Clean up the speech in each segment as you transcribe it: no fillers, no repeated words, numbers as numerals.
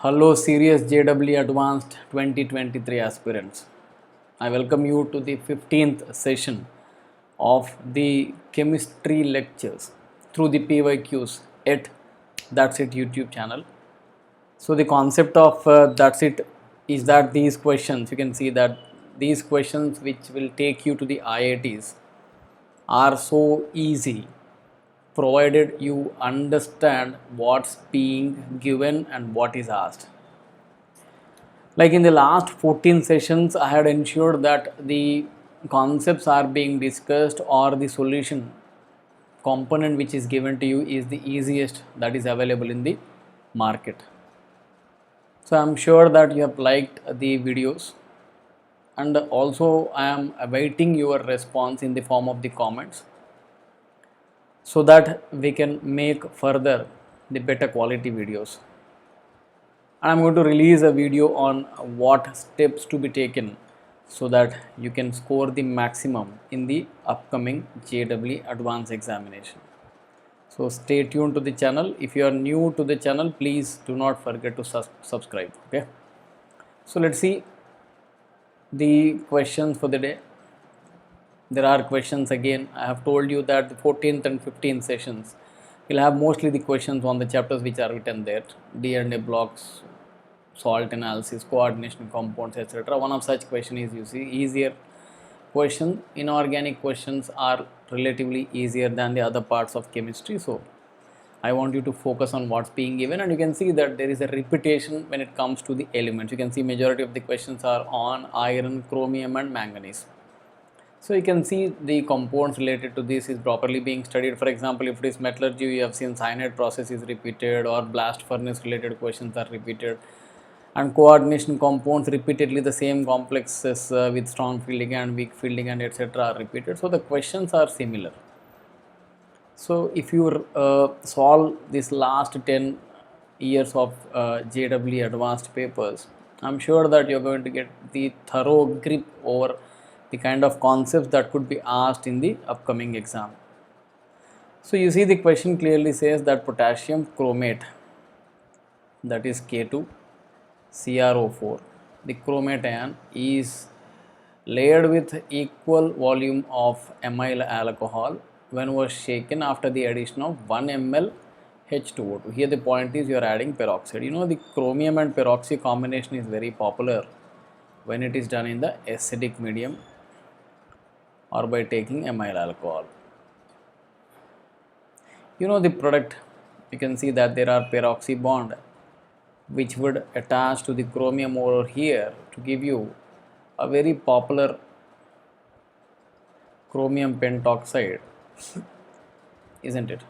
Hello, serious JEE Advanced 2023 aspirants. I welcome you to the 15th session of the chemistry lectures through the PYQs at That's It YouTube channel. So, the concept of That's It is that these questions, you can see that these questions which will take you to the IITs are so easy provided you understand what's being given and what is asked. Like in the last 14 sessions, I had ensured that the concepts are being discussed or the solution component which is given to you is the easiest that is available in the market. So I'm sure that you have liked the videos, and also I am awaiting your response in the form of the comments so that we can make further the better quality videos. And I'm going to release a video on what steps to be taken so that you can score the maximum in the upcoming JEE advanced examination. So stay tuned to the channel. If you are new to the channel, please do not forget to subscribe. Okay. So let's see the questions for the day. There are questions again. I have told you that the 14th and 15th sessions will have mostly the questions on the chapters which are written there. D&F blocks, salt analysis, coordination compounds, etc. One of such question is, you see, easier question. Inorganic questions are relatively easier than the other parts of chemistry. So I want you to focus on what's being given, and you can see that there is a repetition when it comes to the elements. You can see majority of the questions are on iron, chromium and manganese. So you can see the compounds related to this is properly being studied. For example, if it is metallurgy, you have seen cyanide process is repeated, or blast furnace related questions are repeated. And coordination compounds, repeatedly the same complexes with strong fielding and weak fielding and etc. are repeated. So the questions are similar. So if you solve this last 10 years of JEE advanced papers, I'm sure that you're going to get the thorough grip over the kind of concepts that could be asked in the upcoming exam. So you see the question clearly says that potassium chromate, that is K2 CrO4, the chromate ion, is layered with equal volume of amyl alcohol when was shaken after the addition of 1 ml H2O2. Here the point is you are adding peroxide. You know, the chromium and peroxy combination is very popular when it is done in the acidic medium or by taking amyl alcohol. You know the product, you can see that there are peroxy bond which would attach to the chromium over here to give you a very popular chromium pentoxide, isn't it?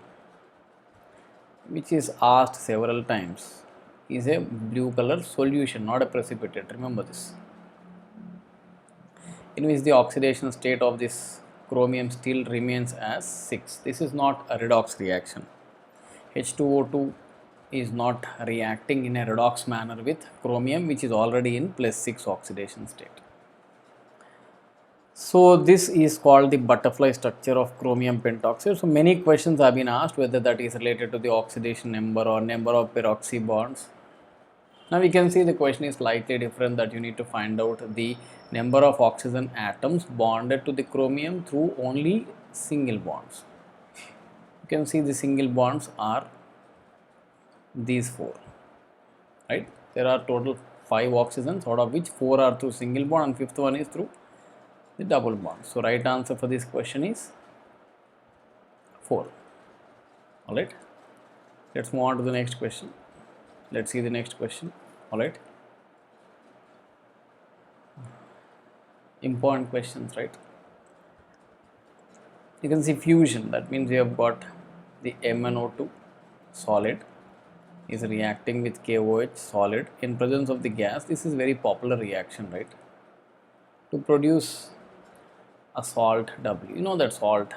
Which is asked several times, is a blue color solution, not a precipitate. Remember this. In which the oxidation state of this chromium still remains as 6. This is not a redox reaction. H2O2 is not reacting in a redox manner with chromium, which is already in +6 oxidation state. So this is called the butterfly structure of chromium pentoxide. So many questions have been asked whether that is related to the oxidation number or number of peroxy bonds. Now we can see the question is slightly different, that you need to find out the number of oxygen atoms bonded to the chromium through only single bonds. You can see the single bonds are these 4, right? There are total 5 oxygens, out of which 4 are through single bond and 5th one is through the double bond. So right answer for this question is 4. Alright, let's move on to the next question. Let's see the next question. Alright, important questions, right? You can see fusion, that means you have got the MnO2 solid is reacting with KOH solid in presence of the gas. This is very popular reaction, right? To produce a salt W. You know that salt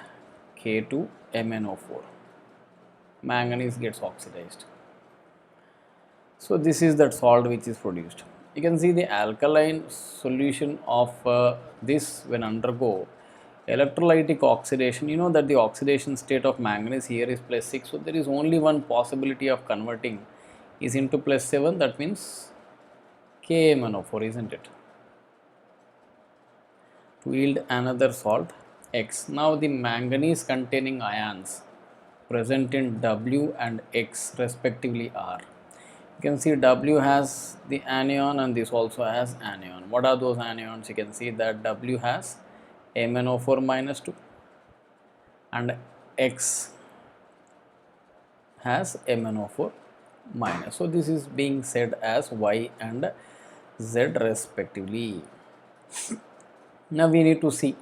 K2MnO4. Manganese gets oxidized. So this is that salt which is produced. You can see the alkaline solution of this when undergo electrolytic oxidation. You know that the oxidation state of manganese here is +6. So there is only one possibility of converting is into plus 7, that means KMnO4, isn't it? To yield another salt X. Now the manganese containing ions present in W and X respectively are. You can see W has the anion and this also has anion. What are those anions? You can see that W has MnO4 minus 2 and X has MnO4 minus. So this is being said as Y and Z respectively. Now we need to see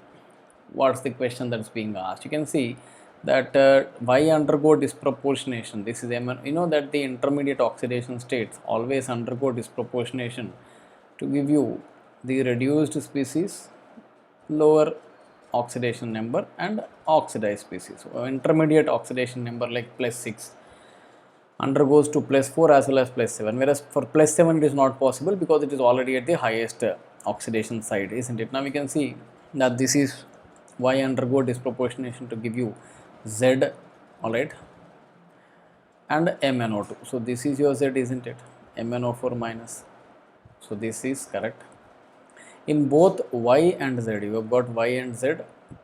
what's the question that's being asked. You can see that Y undergo disproportionation. This is you know that the intermediate oxidation states always undergo disproportionation to give you the reduced species, lower oxidation number and oxidized species. So intermediate oxidation number like plus 6 undergoes to plus 4 as well as plus 7, whereas for plus 7 it is not possible because it is already at the highest oxidation side, isn't it? Now we can see that this is Y undergo disproportionation to give you Z, alright, and MnO2. So this is your Z, isn't it? MnO4 minus. So this is correct. In both Y and Z, you have got Y and Z.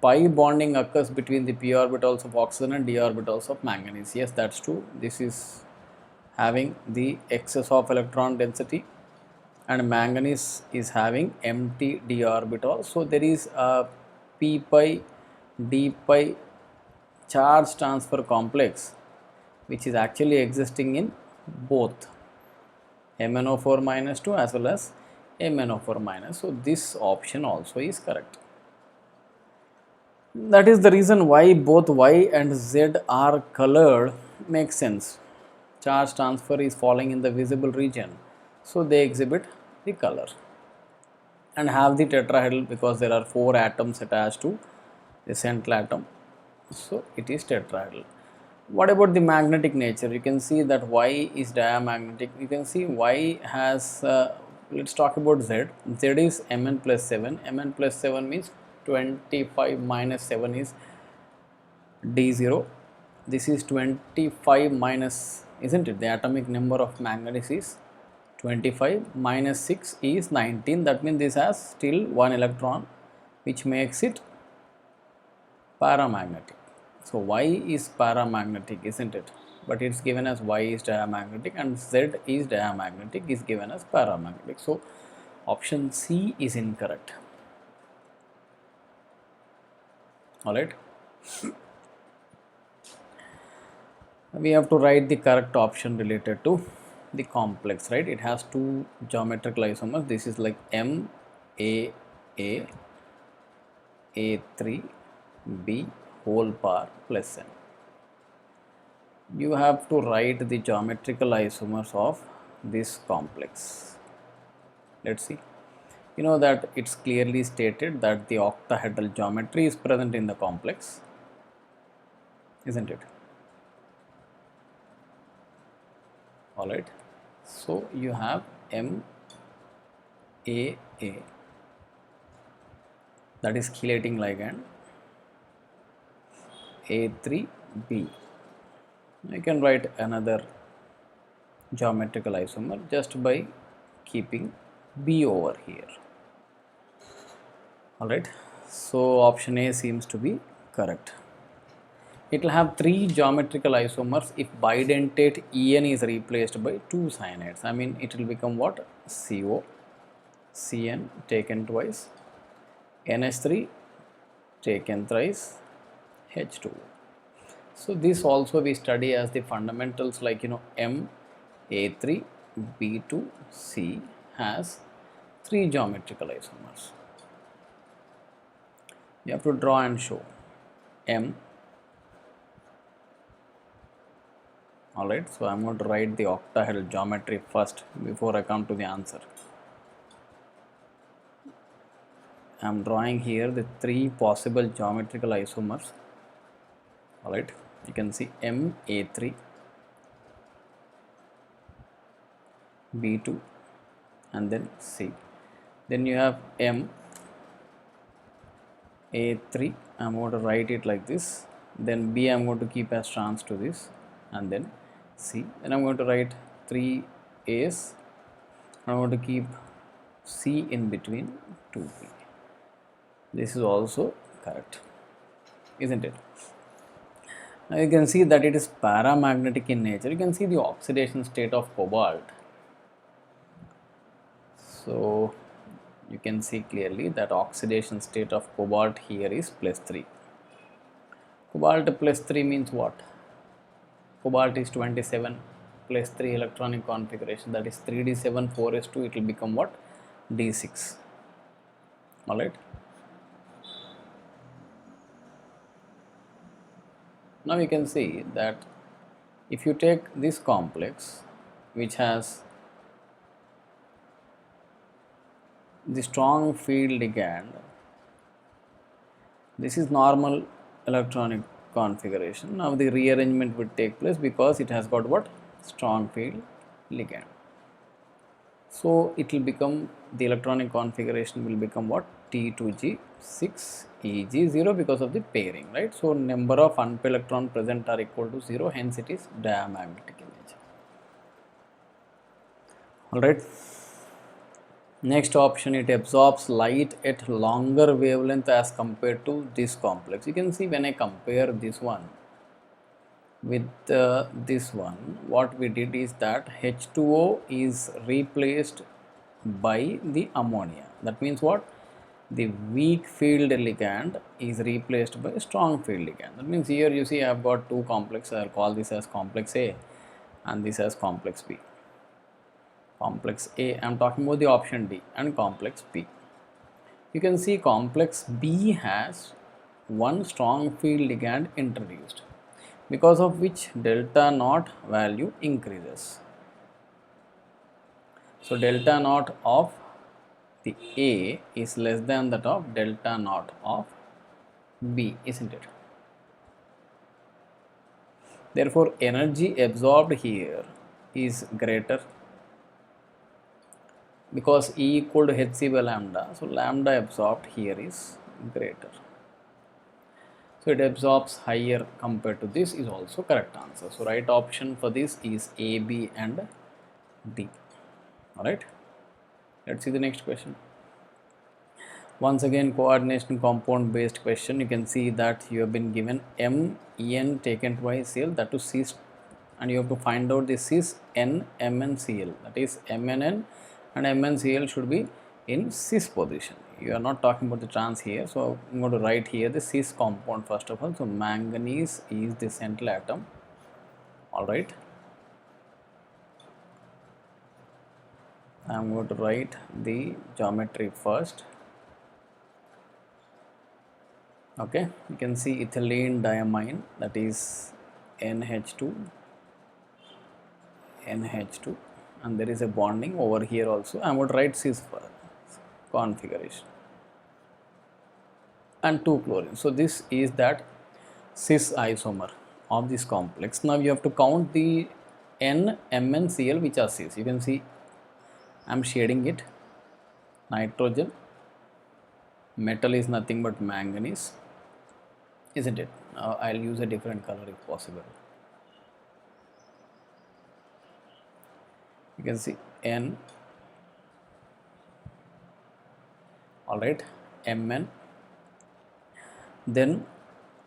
Pi bonding occurs between the p orbitals of oxygen and d orbitals of manganese. Yes, that's true. This is having the excess of electron density and manganese is having empty d orbital. So there is a p pi d pi charge transfer complex which is actually existing in both MnO4 minus 2 as well as MnO4 minus. So this option also is correct. That is the reason why both Y and Z are colored. Makes sense. Charge transfer is falling in the visible region, so they exhibit the color and have the tetrahedral because there are 4 atoms attached to the central atom, so it is tetrahedral. What about the magnetic nature? You can see that Y is diamagnetic. You can see Y has let's talk about Z. Z is Mn plus 7. Mn plus 7 means 25 minus 7 is D0. This is 25 minus, isn't it? The atomic number of manganese is 25 minus 6 is 19. That means this has still 1 electron, which makes it paramagnetic. So Y is paramagnetic, isn't it? But it's given as Y is diamagnetic and Z is diamagnetic is given as paramagnetic. So option C is incorrect. Alright. We have to write the correct option related to the complex, right? It has 2 geometrical isomers. This is like M A A3 B whole power plus n. You have to write the geometrical isomers of this complex. Let's see. You know that it's clearly stated that the octahedral geometry is present in the complex, isn't it? Alright. So you have MAA, that is chelating ligand, A3B. You can write another geometrical isomer just by keeping B over here. Alright, so option A seems to be correct. It will have 3 geometrical isomers if bidentate En is replaced by 2 cyanides. I mean, it will become what? CO, Cn taken twice, NH3 taken thrice, H2. So this also we study as the fundamentals, like MA3 B2 C has 3 geometrical isomers. You have to draw and show M. Alright, so I am going to write the octahedral geometry first before I come to the answer. I am drawing here the 3 possible geometrical isomers. Alright, you can see MA3 B2 and then C. Then you have M A3. I am going to write it like this. Then B I am going to keep as trans to this, and then C. Then I am going to write 3 A's. I want to keep C in between 2P. This is also correct, isn't it? Now you can see that it is paramagnetic in nature. You can see the oxidation state of cobalt. So you can see clearly that oxidation state of cobalt here is +3. Cobalt +3 means what? Cobalt is 27 +3 electronic configuration, that is 3d7 4s2. It will become what? D6. Alright. Now we can see that if you take this complex which has the strong field ligand, this is normal electronic configuration. Now the rearrangement would take place because it has got what? Strong field ligand. So it will become, the electronic configuration will become what? T2G6EG0 because of the pairing, right? So number of unpaired electrons present are equal to 0, hence it is diamagnetic in nature. Alright. Next option, it absorbs light at longer wavelength as compared to this complex. You can see when I compare this one with this one, what we did is that H2O is replaced by the ammonia. That means what? The weak field ligand is replaced by a strong field ligand. That means here you see I have got two complexes. I will call this as complex A and this as complex B. Complex A, I am talking about the option D, and complex B. You can see complex B has one strong field ligand introduced, because of which delta naught value increases. So delta naught of the A is less than that of delta naught of B, isn't it? Therefore, energy absorbed here is greater because E equal to Hc by lambda. So lambda absorbed here is greater. So it absorbs higher compared to this is also correct answer. So right option for this is A, B and D. Alright. Let's see the next question. Once again, coordination compound based question. You can see that you have been given MEn taken twice Cl, that to cis, and you have to find out the cis N MnCl, that is MnN and MnCl should be in cis position. You are not talking about the trans here, so I'm going to write here the cis compound first of all. So manganese is the central atom. Alright, I'm going to write the geometry first. Okay, you can see ethylene diamine, that is NH2, and there is a bonding over here also. I am going to write cis configuration and 2 chlorine. So this is that cis isomer of this complex. Now you have to count the NMnCl which are cis. You can see I am shading it. Nitrogen, metal is nothing but manganese, isn't it? I'll use a different color if possible. You can see N, alright, Mn, then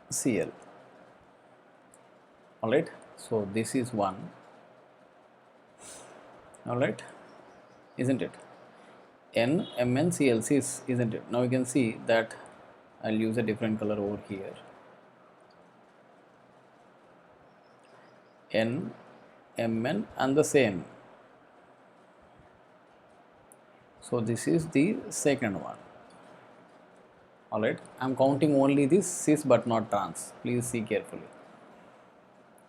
Cl, alright. So this is one, alright, isn't it? N, Mn, Cl, cis, isn't it? Now you can see that I'll use a different color over here. N, Mn and the same. So this is the second one. Alright, I am counting only this cis but not trans. Please see carefully.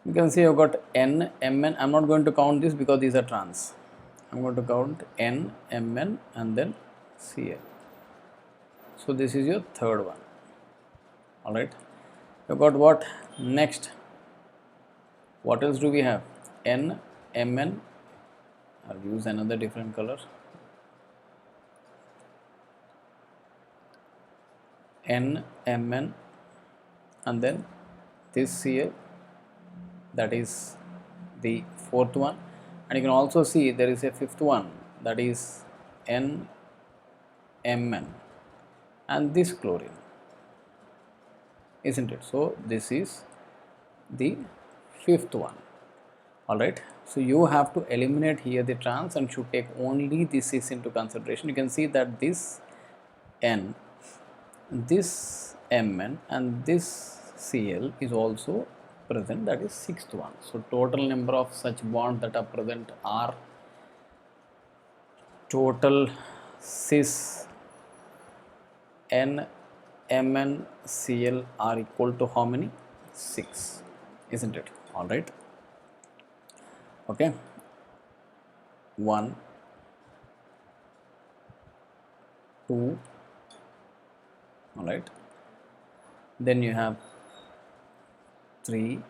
You can see I've got N, Mn. I am not going to count this because these are trans. I am going to count N, Mn and then Cl. So this is your third one. Alright, you've got what next? What else do we have? N, Mn. I'll use another different color. N, Mn and then this Cl, that is the fourth one, And you can also see there is a fifth one, that is NMN, and this chlorine, isn't it? So this is the fifth one. Alright, so you have to eliminate here the trans and should take only this is into consideration. You can see that this N, this Mn and this Cl is also present, that is sixth one. So total number of such bonds that are present are total cis N, Mn, Cl are equal to how many? 6, isn't it? Alright. Okay, 1, 2, all right, then you have 3,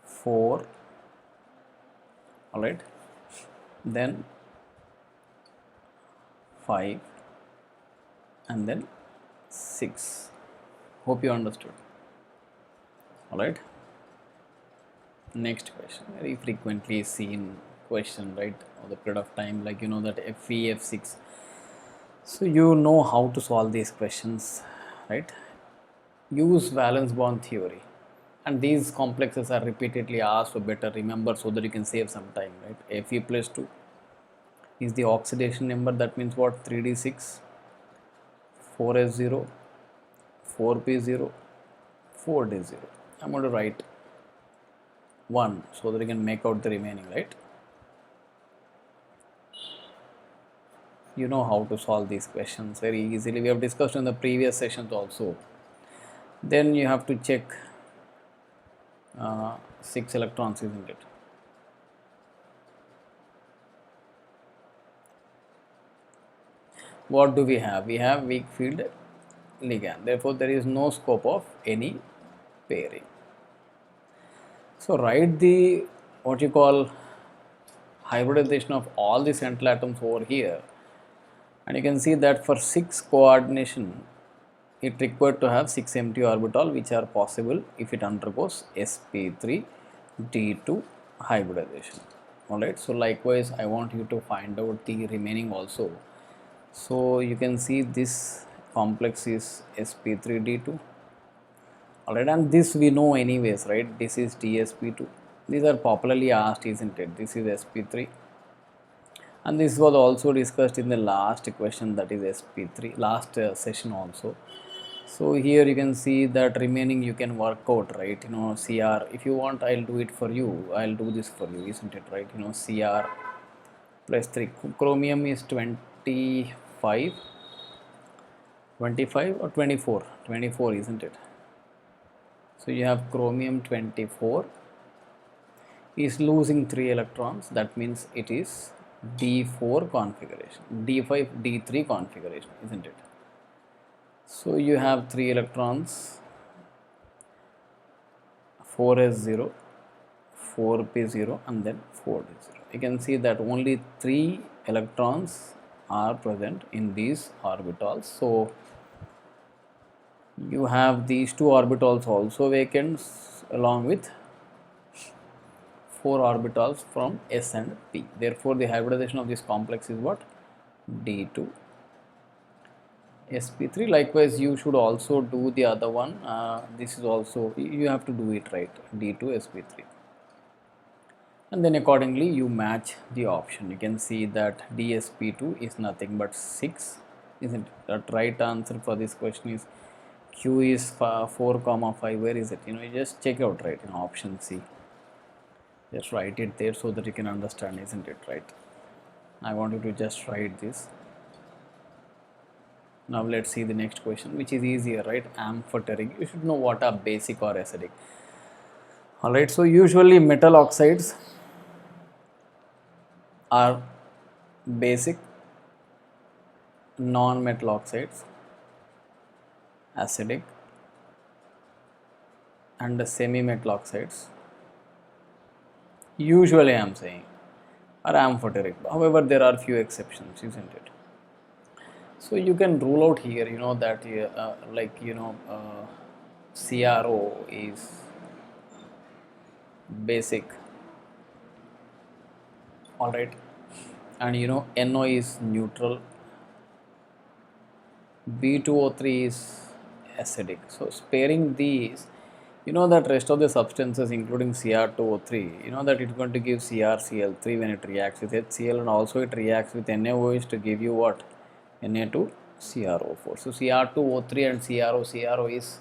4, all right, then 5, and then 6. Hope you understood. All right. Next question, very frequently seen question, right, over the period of time, like that Fe, F6. So you know how to solve these questions, right? Use valence bond theory, and these complexes are repeatedly asked, so better remember so that you can save some time, right? Fe plus 2 is the oxidation number, that means what? 3d6, 4s0, 4p0, 4d0. I'm going to write 1 so that you can make out the remaining, right? You know how to solve these questions very easily. We have discussed in the previous sessions also. Then you have to check 6 electrons, isn't it? What do we have? We have weak field ligand. Therefore, there is no scope of any pairing. So write the what you call hybridization of all the central atoms over here, and you can see that for 6 coordination it required to have 6 empty orbital, which are possible if it undergoes sp3 d2 hybridization. Alright, so likewise I want you to find out the remaining also. So you can see this complex is sp3 d2. Alright, and this we know anyways, right? This is dsp2. These are popularly asked, isn't it? This is sp3, and this was also discussed in the last question, that is sp3, last session also. So here you can see that remaining you can work out, right? Cr, if you want I'll do it for you, I'll do this for you, isn't it, right? Cr plus 3, chromium is 25 or 24, 24, isn't it? So you have chromium 24 is losing 3 electrons, that means it is d4 configuration, d5 d3 configuration, isn't it? So you have 3 electrons, 4s0, 4p0, and then 4d0. You can see that only 3 electrons are present in these orbitals. So you have these 2 orbitals also vacant, along with 4 orbitals from s and p. Therefore, the hybridization of this complex is what? d2 sp3. Likewise, you should also do the other one. This is also, you have to do it, right? d2 sp3, and then accordingly you match the option. You can see that dsp2 is nothing but 6, isn't it? The right answer for this question is q is 4 comma 5. Where is it? You just check out, right? Option C. Just write it there so that you can understand, isn't it, right? I want you to just write this. Now let's see the next question, which is easier, right? Amphoteric. You should know what are basic or acidic. Alright, so usually metal oxides are basic, non-metal oxides acidic, and semi-metal oxides, usually I am saying, are amphoteric. However, there are few exceptions, isn't it? So you can rule out here, that CRO is basic, all right, and you know NO is neutral, B2O3 is acidic. So sparing these, you know that rest of the substances including Cr2O3, you know that it's going to give CrCl3 when it reacts with HCl, and also it reacts with NaOH to give you what? Na2CrO4. So Cr2O3 and CrO is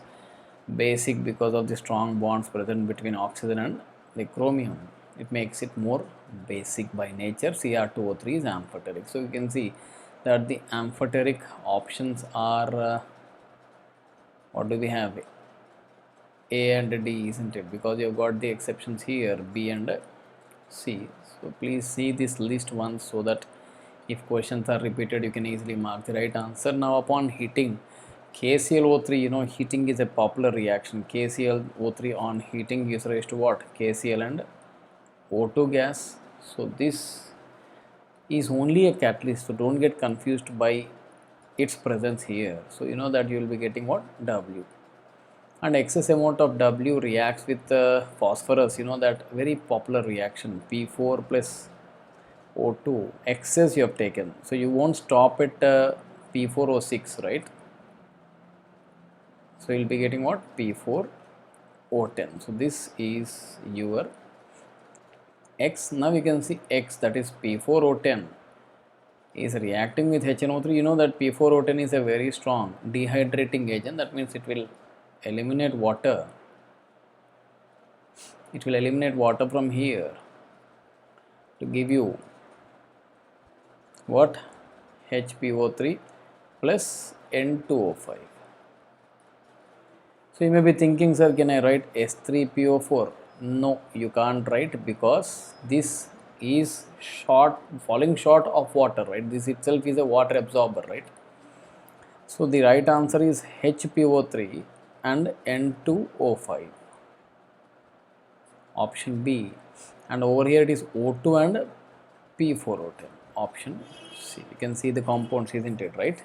basic because of the strong bonds present between oxygen and the chromium. It makes it more basic by nature. Cr2O3 is amphoteric. So you can see that the amphoteric options are what do we have? A and D, isn't it? Because you've got the exceptions here, B and C. So please see this list once so that if questions are repeated, you can easily mark the right answer. Now, upon heating, KClO3, you know, heating is a popular reaction. KClO3 on heating gives rise to what? KCl and O2 gas. So this is only a catalyst, so don't get confused by its presence here. So you know that you will be getting what? W. And excess amount of W reacts with phosphorus, you know that very popular reaction, P4 plus O2, excess you have taken. So you won't stop at P4O6, right? So you'll be getting what? P4O10. So this is your X. Now you can see X, that is P4O10 is reacting with HNO3. You know that P4O10 is a very strong dehydrating agent. That means it will eliminate water. It will eliminate water from here to give you what? HPO3 plus N2O5. So you may be thinking, sir, can I write S3PO4? No, you can't write because this is falling short of water, right? This itself is a water absorber, right? So the right answer is HPO3 and N2O5. Option B. And over here it is O2 and P4O10. Option C. You can see the compounds, isn't it, right?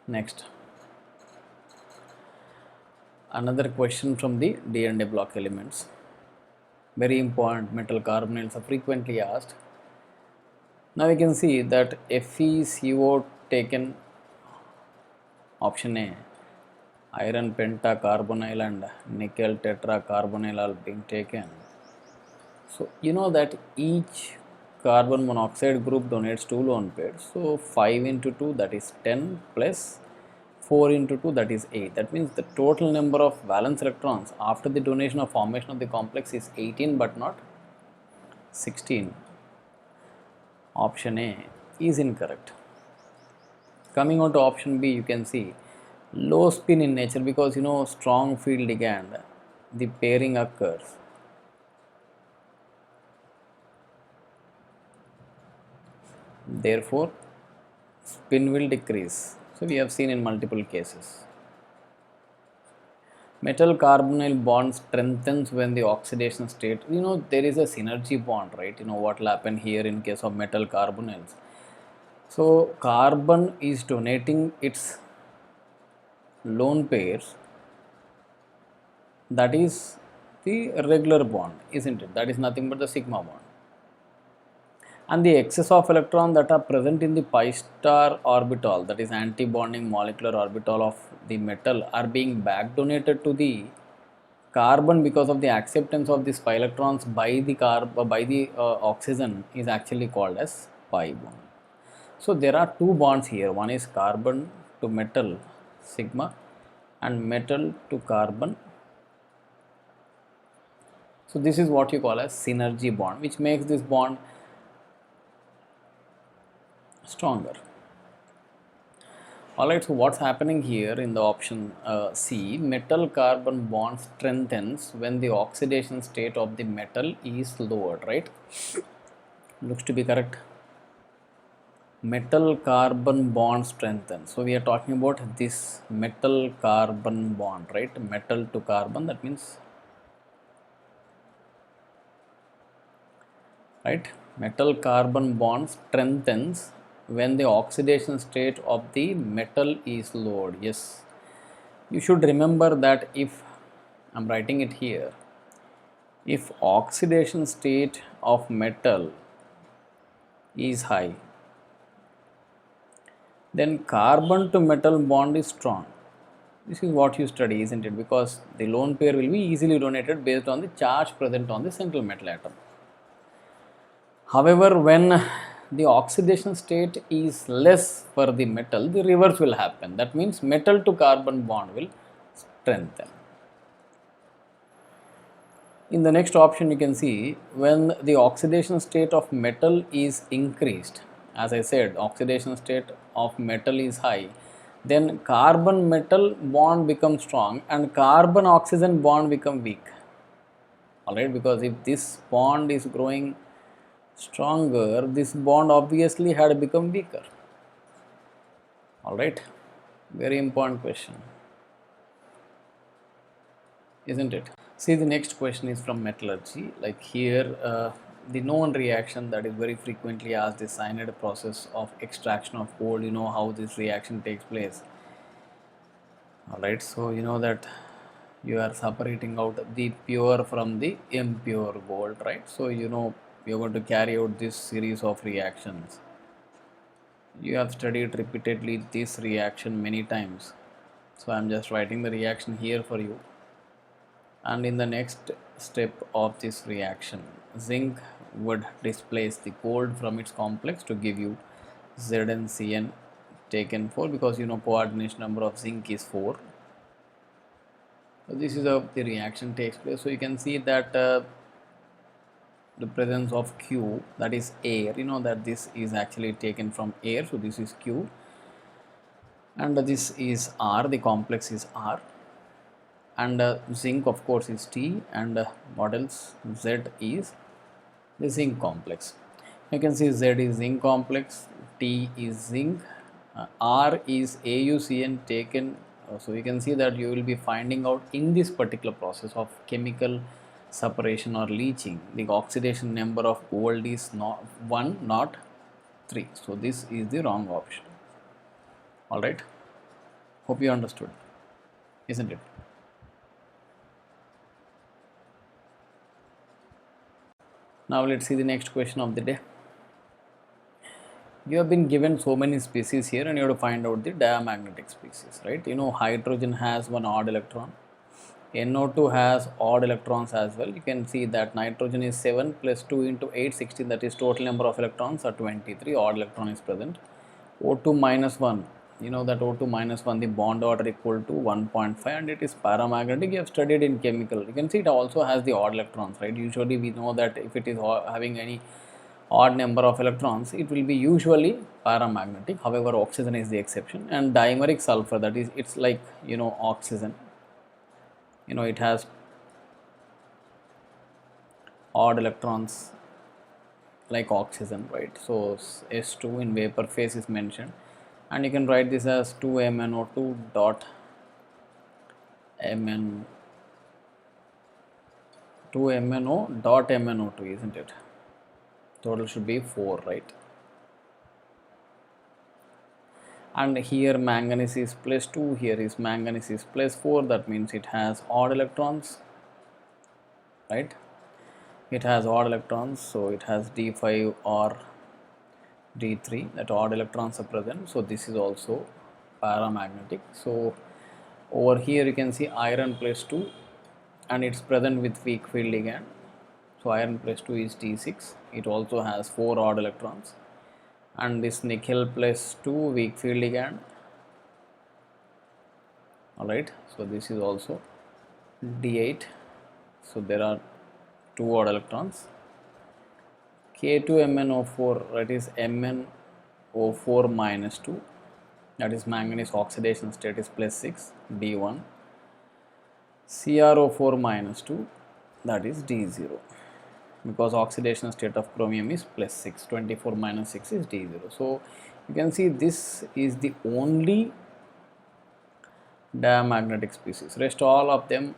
Next, another question from the D&F block elements. Very important, metal carbonyls are frequently asked. Now we can see that FeCO taken, option A, iron pentacarbonyl and nickel tetracarbonyl are being taken. So you know that each carbon monoxide group donates 2 lone pairs. So 5 into 2, that is 10, plus 4 into 2, that is 8. That means the total number of valence electrons after the donation or formation of the complex is 18 but not 16. Option A is incorrect. Coming on to option B, you can see low spin in nature because you know strong field ligand, the pairing occurs. Therefore, spin will decrease. So we have seen in multiple cases. Metal carbonyl bond strengthens when the oxidation state, you know, there is a synergy bond, right? You know what will happen here in case of metal carbonyls. So carbon is donating its lone pairs, that is the regular bond, isn't it? That is nothing but the sigma bond. And the excess of electron that are present in the pi star orbital, that is anti-bonding molecular orbital of the metal, are being back donated to the carbon because of the acceptance of these pi electrons by the oxygen is actually called as pi bond. So there are two bonds here. One is carbon to metal sigma and metal to carbon. So this is what you call as synergy bond, which makes this bond stronger. Alright, so what's happening here in the option C, metal carbon bond strengthens when the oxidation state of the metal is lowered, right? Looks to be correct. Metal carbon bond strengthens. So we are talking about this metal carbon bond, right? Metal to carbon, that means, right? Metal carbon bond strengthens when the oxidation state of the metal is lowered. Yes, you should remember that if I'm writing it here. If oxidation state of metal is high, then carbon to metal bond is strong. This is what you study, isn't it? Because the lone pair will be easily donated based on the charge present on the central metal atom. However, when the oxidation state is less for the metal, the reverse will happen. That means metal to carbon bond will strengthen. In the next option, you can see when the oxidation state of metal is increased, as I said, oxidation state of metal is high, then carbon metal bond becomes strong and carbon oxygen bond become weak. Alright, because if this bond is growing stronger, this bond obviously had become weaker. Alright, very important question, isn't it? See, the next question is from metallurgy. Like here, the known reaction that is very frequently asked is cyanide process of extraction of gold. You know how this reaction takes place. Alright, so you know that you are separating out the pure from the impure gold, right? So you know you're going to carry out this series of reactions. You have studied repeatedly this reaction many times. So I'm just writing the reaction here for you. And in the next step of this reaction, zinc would displace the gold from its complex to give you ZnCN taken 4, because you know coordination number of zinc is 4. So this is how the reaction takes place. So you can see that the presence of Q, that is air, you know that this is actually taken from air, so this is Q, and this is R, the complex is R, and zinc of course is T, and what else, Z is the zinc complex. You can see Z is zinc complex, T is zinc, R is AuCN taken. So you can see that you will be finding out in this particular process of chemical separation or leaching, the oxidation number of gold is not 1, not 3. So this is the wrong option. Alright, hope you understood, isn't it? Now let's see the next question of the day. You have been given so many species here and you have to find out the diamagnetic species, right? You know hydrogen has one odd electron, NO2 has odd electrons as well. You can see that nitrogen is 7 plus 2 into 8, 16, that is total number of electrons are 23, odd electron is present. O2 minus 1, you know that O2 minus 1, the bond order equal to 1.5 and it is paramagnetic. You have studied in chemical. You can see it also has the odd electrons, right? Usually we know that if it is having any odd number of electrons, it will be usually paramagnetic. However, oxygen is the exception, and dimeric sulfur, that is, it's like, you know, oxygen, you know, it has odd electrons like oxygen, right? So S2 in vapor phase is mentioned, and you can write this as 2MnO2 dot Mn 2MnO dot MnO2, isn't it? Total should be 4, right? And here manganese is plus 2, here is manganese is plus 4, that means it has odd electrons, right? It has odd electrons, so it has D5 or D3, that odd electrons are present, so this is also paramagnetic. So over here you can see iron plus 2 and it's present with weak field ligand. So iron plus 2 is T6, it also has 4 odd electrons, and this nickel plus 2 weak field ligand. Alright, so this is also D8, so there are 2 odd electrons. K2MnO4, that is MnO4 minus 2, that is manganese oxidation state is plus 6, D1. CrO4 minus 2, that is D0, because oxidation state of chromium is plus 6, 24 minus 6 is D0. So you can see this is the only diamagnetic species, rest all of them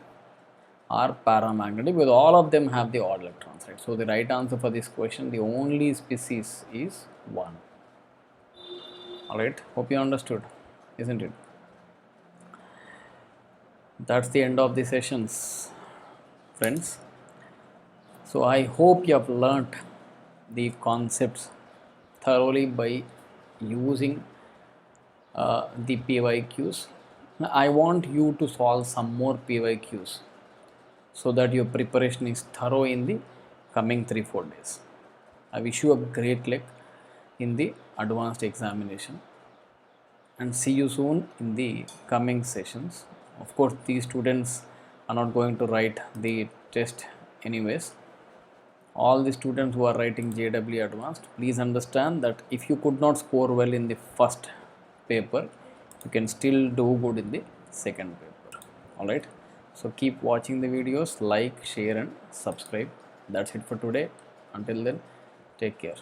are paramagnetic, because all of them have the odd electrons, right? So the right answer for this question, the only species is 1. Alright, hope you understood, isn't it? That's the end of the sessions. friends. So I hope you have learnt the concepts thoroughly by using the PYQs. I want you to solve some more PYQs so that your preparation is thorough in the coming 3-4 days. I wish you a great luck in the advanced examination and see you soon in the coming sessions. Of course, these students are not going to write the test anyways. All the students who are writing JEE advanced, please understand that if you could not score well in the first paper, you can still do good in the second paper. Alright, so keep watching the videos, like, share and subscribe. That's it for today. Until then, take care.